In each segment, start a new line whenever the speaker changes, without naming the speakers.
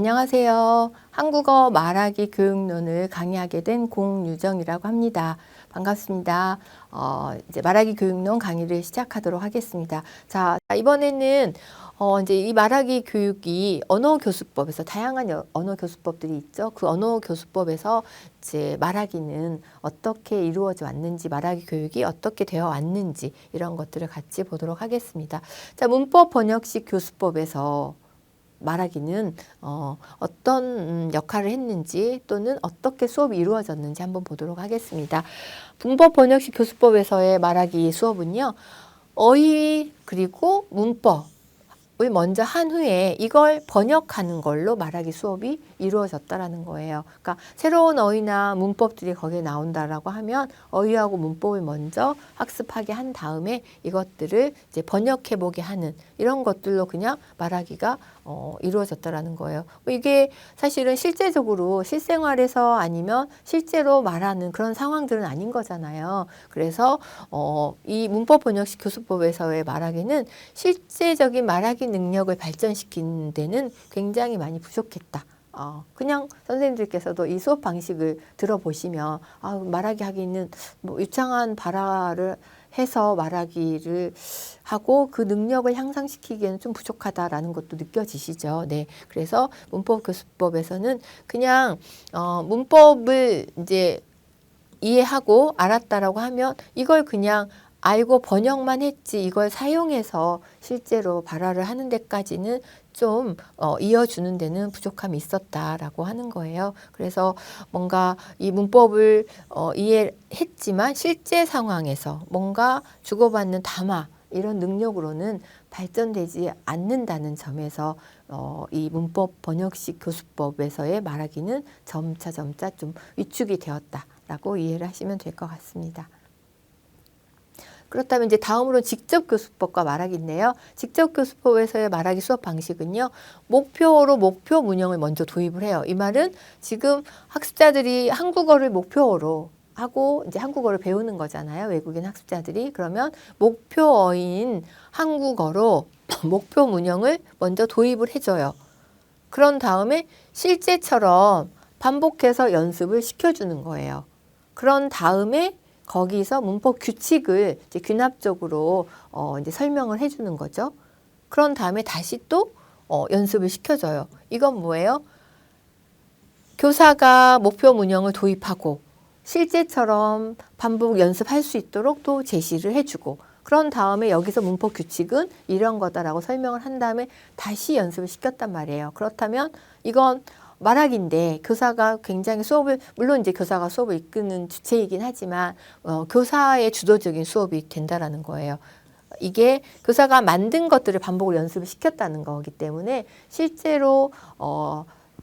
안녕하세요. 한국어 말하기 교육론을 강의하게 된 공유정이라고 합니다. 반갑습니다. 이제 말하기 교육론 강의를 시작하도록 하겠습니다. 자, 이번에는 이제 이 말하기 교육이 언어교수법에서 다양한 언어교수법들이 있죠. 그 언어교수법에서 이제 말하기는 어떻게 이루어져 왔는지, 말하기 교육이 어떻게 되어 왔는지 이런 것들을 같이 보도록 하겠습니다. 자, 문법 번역식 교수법에서 말하기는 어떤 역할을 했는지 또는 어떻게 수업이 이루어졌는지 한번 보도록 하겠습니다. 문법 번역식 교수법에서의 말하기 수업은요. 어휘 그리고 문법을 먼저 한 후에 이걸 번역하는 걸로 말하기 수업이 이루어졌다라는 거예요. 그러니까 새로운 어휘나 문법들이 거기에 나온다라고 하면 어휘하고 문법을 먼저 학습하게 한 다음에 이것들을 이제 번역해 보게 하는 이런 것들로 그냥 말하기가 이루어졌다라는 거예요. 이게 사실은 실제적으로 실생활에서 아니면 실제로 말하는 그런 상황들은 아닌 거잖아요. 그래서 이 문법 번역식 교수법에서의 말하기는 실제적인 말하기 능력을 발전시키는 데는 굉장히 많이 부족했다. 그냥 선생님들께서도 이 수업 방식을 들어보시면 말하기 하기는 뭐 유창한 발화를 해서 말하기를 하고 그 능력을 향상시키기에는 좀 부족하다라는 것도 느껴지시죠. 네, 그래서 문법 교수법에서는 그냥 문법을 이제 이해하고 알았다라고 하면 이걸 그냥 알고 번역만 했지 이걸 사용해서 실제로 발화를 하는 데까지는 좀 이어주는 데는 부족함이 있었다라고 하는 거예요. 그래서 뭔가 이 문법을 이해했지만 실제 상황에서 뭔가 주고받는 담화 이런 능력으로는 발전되지 않는다는 점에서 이 문법 번역식 교수법에서의 말하기는 점차 좀 위축이 되었다라고 이해를 하시면 될 것 같습니다. 그렇다면 이제 다음으로 직접 교수법과 말하기인데요. 직접 교수법에서의 말하기 수업 방식은요. 목표로 목표 문형을 먼저 도입을 해요. 이 말은 지금 학습자들이 한국어를 목표로 하고 이제 한국어를 배우는 거잖아요. 외국인 학습자들이. 그러면 목표어인 한국어로 목표 문형을 먼저 도입을 해줘요. 그런 다음에 실제처럼 반복해서 연습을 시켜주는 거예요. 그런 다음에 거기서 문법 규칙을 이제 귀납적으로 이제 설명을 해주는 거죠. 그런 다음에 다시 또 연습을 시켜줘요. 이건 뭐예요? 교사가 목표 문형을 도입하고 실제처럼 반복 연습할 수 있도록 또 제시를 해주고 그런 다음에 여기서 문법 규칙은 이런 거다라고 설명을 한 다음에 다시 연습을 시켰단 말이에요. 그렇다면 이건 말하기인데 교사가 굉장히 수업을 물론 이제 교사가 수업을 이끄는 주체이긴 하지만 교사의 주도적인 수업이 된다라는 거예요. 이게 교사가 만든 것들을 반복을 연습을 시켰다는 거기 때문에 실제로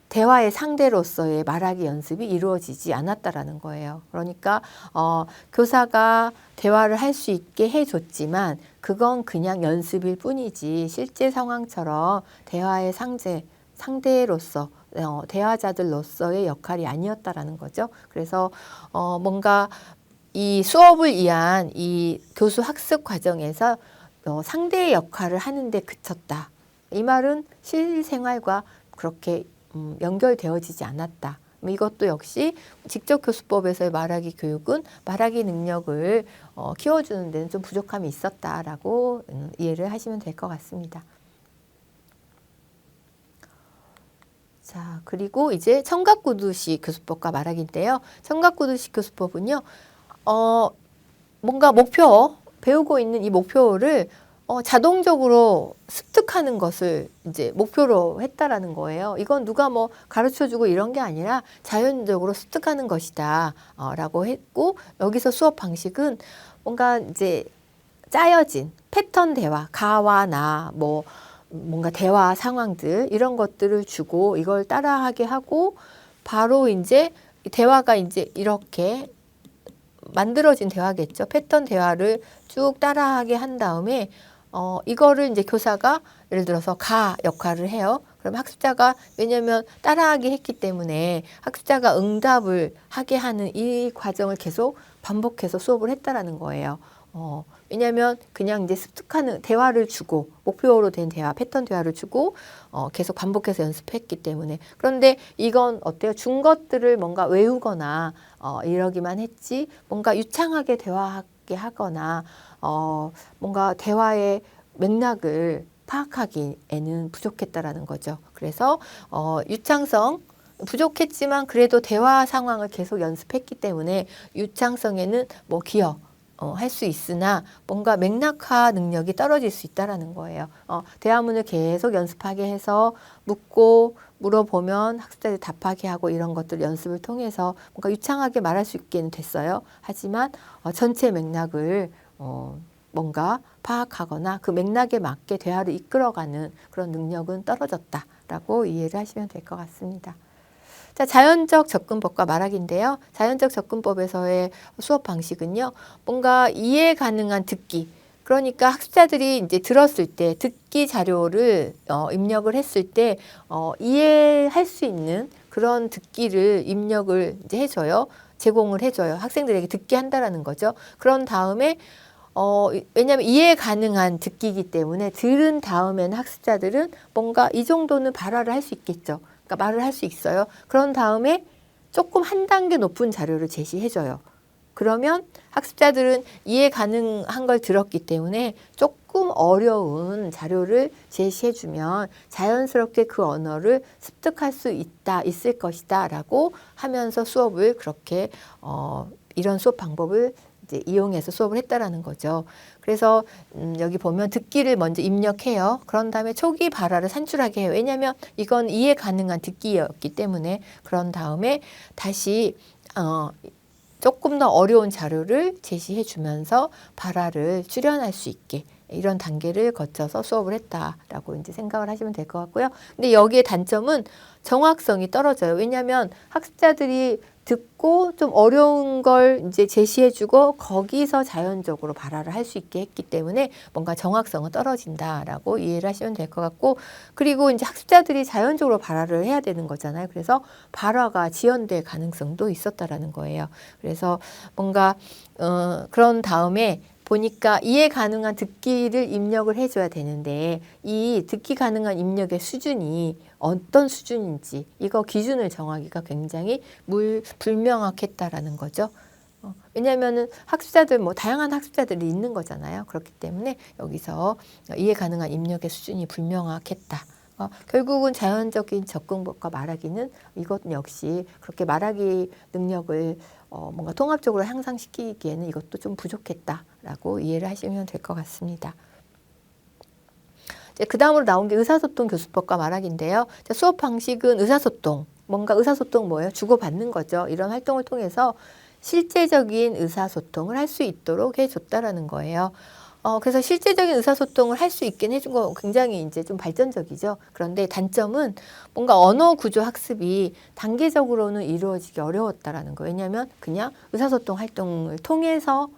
대화의 상대로서의 말하기 연습이 이루어지지 않았다라는 거예요. 그러니까 교사가 대화를 할 수 있게 해줬지만 그건 그냥 연습일 뿐이지 실제 상황처럼 대화의 상대로서 대화자들로서의 역할이 아니었다라는 거죠. 그래서 뭔가 이 수업을 위한 이 교수 학습 과정에서 상대의 역할을 하는데 그쳤다. 이 말은 실생활과 그렇게 연결되어지지 않았다. 이것도 역시 직접 교수법에서의 말하기 교육은 말하기 능력을 키워주는 데는 좀 부족함이 있었다라고 이해를 하시면 될 것 같습니다. 자, 그리고 이제 청각구두식 교수법과 말하기인데요. 청각구두식 교수법은요, 뭔가 배우고 있는 이 목표를 자동적으로 습득하는 것을 이제 목표로 했다라는 거예요. 이건 누가 뭐 가르쳐주고 이런 게 아니라 자연적으로 습득하는 것이다, 라고 했고, 여기서 수업 방식은 뭔가 이제 짜여진 패턴 대화, 가와 나, 뭔가 대화 상황들 이런 것들을 주고 이걸 따라하게 하고 바로 이제 대화가 이제 이렇게 만들어진 대화겠죠. 패턴 대화를 쭉 따라하게 한 다음에 이거를 이제 교사가 예를 들어서 가 역할을 해요. 그럼 학습자가 왜냐하면 따라하기 했기 때문에 학습자가 응답을 하게 하는 이 과정을 계속 반복해서 수업을 했다라는 거예요. 왜냐하면 그냥 이제 습득하는 대화를 주고 목표로 된 대화, 패턴 대화를 주고 계속 반복해서 연습했기 때문에. 그런데 이건 어때요? 준 것들을 뭔가 외우거나 이러기만 했지 뭔가 유창하게 대화하게 하거나 뭔가 대화의 맥락을 파악하기에는 부족했다라는 거죠. 그래서 유창성 부족했지만 그래도 대화 상황을 계속 연습했기 때문에 유창성에는 뭐 기여 할 수 있으나 뭔가 맥락화 능력이 떨어질 수 있다라는 거예요. 대화문을 계속 연습하게 해서 묻고 물어보면 학습자들이 답하게 하고 이런 것들 연습을 통해서 뭔가 유창하게 말할 수 있게는 됐어요. 하지만 전체 맥락을 뭔가 파악하거나 그 맥락에 맞게 대화를 이끌어가는 그런 능력은 떨어졌다라고 이해를 하시면 될 것 같습니다. 자, 자연적 접근법과 말하기인데요. 자연적 접근법에서의 수업 방식은요. 뭔가 이해 가능한 듣기. 그러니까 학습자들이 이제 들었을 때 듣기 자료를 입력을 했을 때 이해할 수 있는 그런 듣기를 입력을 이제 해줘요. 제공을 해줘요. 학생들에게 듣게 한다라는 거죠. 그런 다음에 왜냐하면 이해 가능한 듣기이기 때문에 들은 다음에는 학습자들은 뭔가 이 정도는 발화를 할 수 있겠죠. 그러니까 말을 할 수 있어요. 그런 다음에 조금 한 단계 높은 자료를 제시해줘요. 그러면 학습자들은 이해 가능한 걸 들었기 때문에 조금 어려운 자료를 제시해주면 자연스럽게 그 언어를 습득할 수 있을 것이다 라고 하면서 수업을 그렇게 이런 수업 방법을 이제 이용해서 수업을 했다라는 거죠. 그래서 여기 보면 듣기를 먼저 입력해요. 그런 다음에 초기 발화를 산출하게 해요. 왜냐하면 이건 이해 가능한 듣기였기 때문에. 그런 다음에 다시 조금 더 어려운 자료를 제시해 주면서 발화를 출연할 수 있게 이런 단계를 거쳐서 수업을 했다라고 이제 생각을 하시면 될 것 같고요. 근데 여기에 단점은 정확성이 떨어져요. 왜냐하면 학습자들이 듣고 좀 어려운 걸 이제 제시해주고 거기서 자연적으로 발화를 할 수 있게 했기 때문에 뭔가 정확성은 떨어진다라고 이해를 하시면 될 것 같고, 그리고 이제 학습자들이 자연적으로 발화를 해야 되는 거잖아요. 그래서 발화가 지연될 가능성도 있었다라는 거예요. 그래서 뭔가 그런 다음에 보니까 이해 가능한 듣기를 입력을 해줘야 되는데 이 듣기 가능한 입력의 수준이 어떤 수준인지 이거 기준을 정하기가 굉장히 불명확했다라는 거죠. 왜냐하면은 학습자들 뭐 다양한 학습자들이 있는 거잖아요. 그렇기 때문에 여기서 이해 가능한 입력의 수준이 불명확했다. 결국은 자연적인 접근법과 말하기는 이것 역시 그렇게 말하기 능력을 뭔가 통합적으로 향상시키기에는 이것도 좀 부족했다라고 이해를 하시면 될 것 같습니다. 그 다음으로 나온 게 의사소통 교수법과 말하기인데요. 수업 방식은 의사소통, 뭔가 의사소통 뭐예요? 주고받는 거죠. 이런 활동을 통해서 실제적인 의사소통을 할 수 있도록 해줬다라는 거예요. 그래서 실제적인 의사소통을 할 수 있게 해준 거 굉장히 이제 좀 발전적이죠. 그런데 단점은 뭔가 언어 구조 학습이 단계적으로는 이루어지기 어려웠다라는 거예요. 왜냐하면 그냥 의사소통 활동을 통해서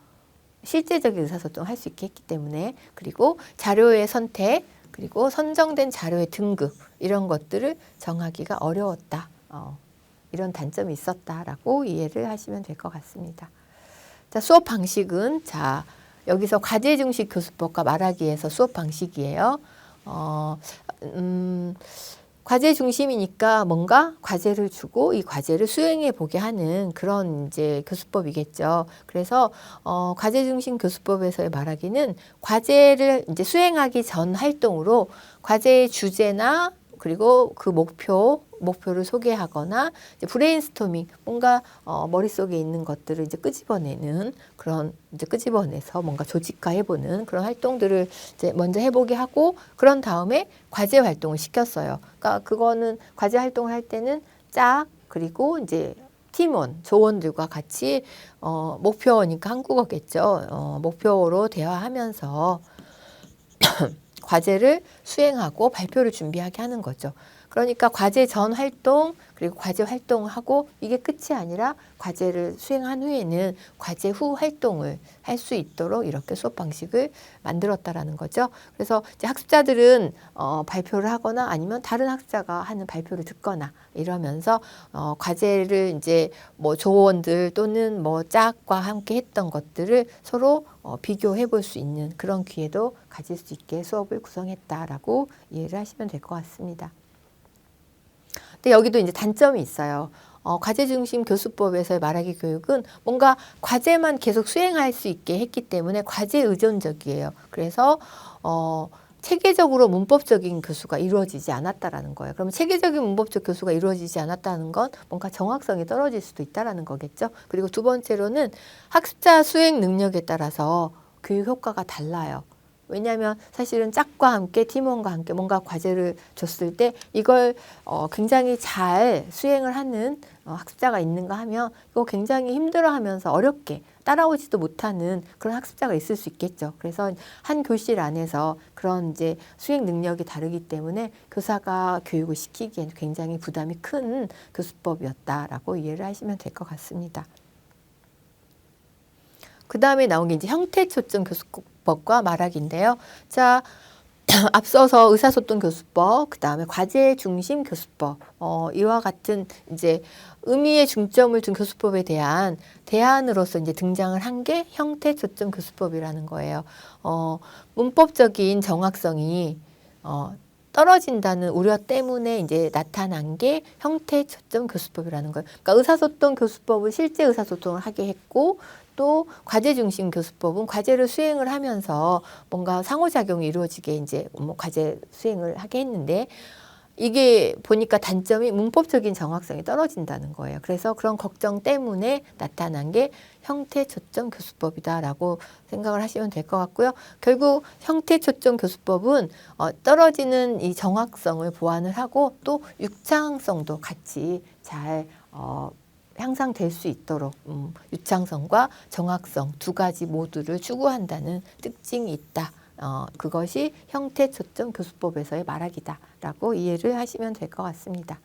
실제적인 의사소통을 할 수 있게 했기 때문에, 그리고 자료의 선택, 그리고 선정된 자료의 등급 이런 것들을 정하기가 어려웠다. 이런 단점이 있었다라고 이해를 하시면 될 것 같습니다. 자, 수업 방식은 여기서 과제 중심 교수법과 말하기에서 수업 방식이에요. 과제 중심이니까 뭔가 과제를 주고 이 과제를 수행해 보게 하는 그런 이제 교수법이겠죠. 그래서 과제 중심 교수법에서의 말하기는 과제를 이제 수행하기 전 활동으로 과제의 주제나 그리고 그 목표를 소개하거나 이제 브레인스토밍, 뭔가 머릿속에 있는 것들을 이제 끄집어내는 그런 이제 끄집어내서 뭔가 조직화해보는 그런 활동들을 이제 먼저 해보게 하고, 그런 다음에 과제 활동을 시켰어요. 그러니까 그거는 과제 활동을 할 때는 그리고 이제 팀원, 조원들과 같이 목표니까 한국어겠죠. 목표로 대화하면서 과제를 수행하고 발표를 준비하게 하는 거죠. 그러니까 과제 전 활동 그리고 과제 활동하고 이게 끝이 아니라 과제를 수행한 후에는 과제 후 활동을 할 수 있도록 이렇게 수업 방식을 만들었다라는 거죠. 그래서 이제 학습자들은 발표를 하거나 아니면 다른 학습자가 하는 발표를 듣거나 이러면서 과제를 이제 뭐 조원들 또는 뭐 짝과 함께 했던 것들을 서로 비교해 볼 수 있는 그런 기회도 가질 수 있게 수업을 구성했다라고 이해를 하시면 될 것 같습니다. 근데 여기도 이제 단점이 있어요. 과제 중심 교수법에서의 말하기 교육은 뭔가 과제만 계속 수행할 수 있게 했기 때문에 과제 의존적이에요. 그래서 체계적으로 문법적인 교수가 이루어지지 않았다라는 거예요. 그럼 체계적인 문법적 교수가 이루어지지 않았다는 건 뭔가 정확성이 떨어질 수도 있다라는 거겠죠. 그리고 두 번째로는 학습자 수행 능력에 따라서 교육 효과가 달라요. 왜냐하면 사실은 짝과 함께 팀원과 함께 뭔가 과제를 줬을 때 이걸 굉장히 잘 수행을 하는 학습자가 있는가 하면 이거 굉장히 힘들어하면서 어렵게 따라오지도 못하는 그런 학습자가 있을 수 있겠죠. 그래서 한 교실 안에서 그런 이제 수행 능력이 다르기 때문에 교사가 교육을 시키기에는 굉장히 부담이 큰 교수법이었다라고 이해를 하시면 될 것 같습니다. 그 다음에 나온 게 이제 형태 초점 교수법과 말하기인데요. 자, 앞서서 의사소통 교수법, 그 다음에 과제 중심 교수법, 이와 같은 이제 의미의 중점을 둔 교수법에 대한 대안으로서 이제 등장을 한 게 형태 초점 교수법이라는 거예요. 문법적인 정확성이 떨어진다는 우려 때문에 이제 나타난 게 형태 초점 교수법이라는 거예요. 그러니까 의사소통 교수법은 실제 의사소통을 하게 했고 또 과제 중심 교수법은 과제를 수행을 하면서 뭔가 상호작용이 이루어지게 이제 뭐 과제 수행을 하게 했는데 이게 보니까 단점이 문법적인 정확성이 떨어진다는 거예요. 그래서 그런 걱정 때문에 나타난 게 형태 초점 교수법이다라고 생각을 하시면 될 것 같고요. 결국 형태 초점 교수법은 떨어지는 이 정확성을 보완을 하고 또 유창성도 같이 잘 향상될 수 있도록 유창성과 정확성 두 가지 모두를 추구한다는 특징이 있다. 그것이 형태 초점 교수법에서의 말하기다라고 이해를 하시면 될 것 같습니다.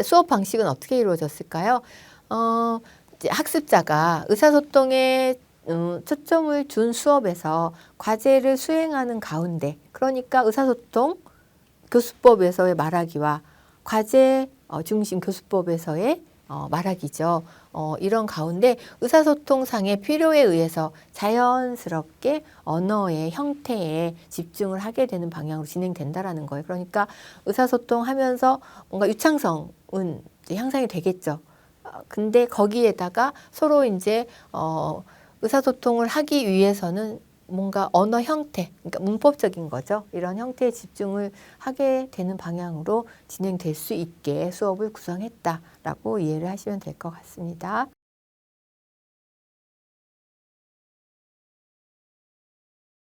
수업 방식은 어떻게 이루어졌을까요? 이제 학습자가 의사소통에 초점을 둔 수업에서 과제를 수행하는 가운데, 그러니까 의사소통 교수법에서의 말하기와 과제 중심 교수법에서의 말하기죠. 이런 가운데 의사소통상의 필요에 의해서 자연스럽게 언어의 형태에 집중을 하게 되는 방향으로 진행된다라는 거예요. 그러니까 의사소통하면서 뭔가 유창성은 향상이 되겠죠. 근데 거기에다가 서로 이제 의사소통을 하기 위해서는 뭔가 언어 형태, 그러니까 문법적인 거죠. 이런 형태에 집중을 하게 되는 방향으로 진행될 수 있게 수업을 구성했다라고 이해를 하시면 될 것 같습니다.